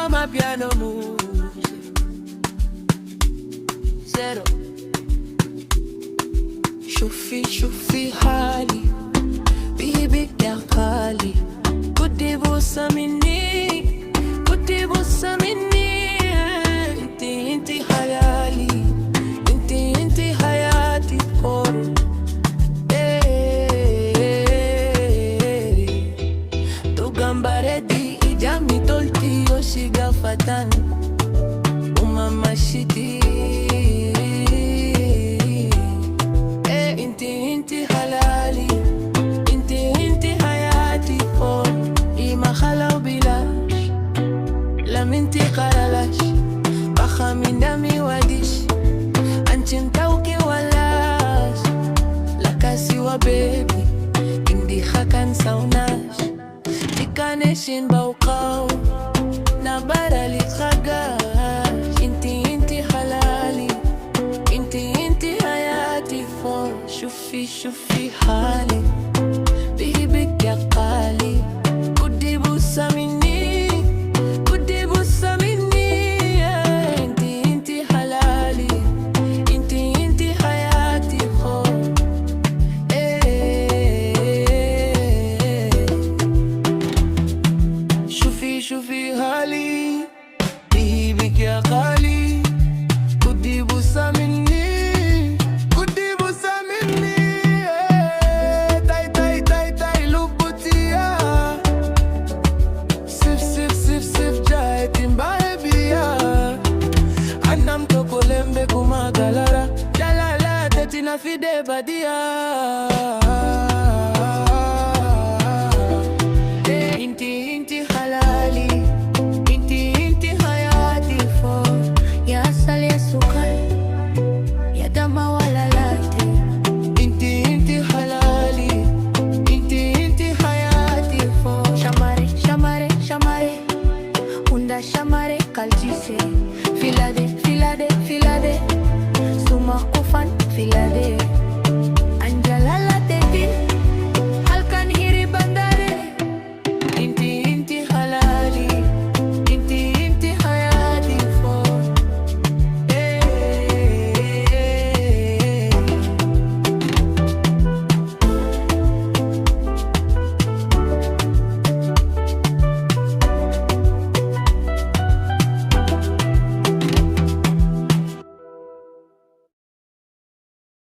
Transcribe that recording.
ma piano muje zero. شوفي حالي بيبك يا خالي، كنت بوسة مني، كنت بوسة مني. انتي خيالي، انتي حياتي كل. Tugambaredi ijami tolti yoshiga fatan umama shiti. Inti halali, inti hayati kol. Ima khalau bilash, lam inti qaralash, bakha min dami wadish. Anti mtauki walash, lakasi wa baby, indi khakan saunash. Tikaneshin bauqaw, nabara li khagash. Inti halali, inti hayati fol. شوفي حالي بيبك يا قالي، كدي بوسة مني، كدي بوسة مني. انتي حلالي، انتي حياتي خول. شوفي حالي بيبك يا قالي، كدي بوسة مني. Anam to kolembe kumagalara, jalala tetina fide badia.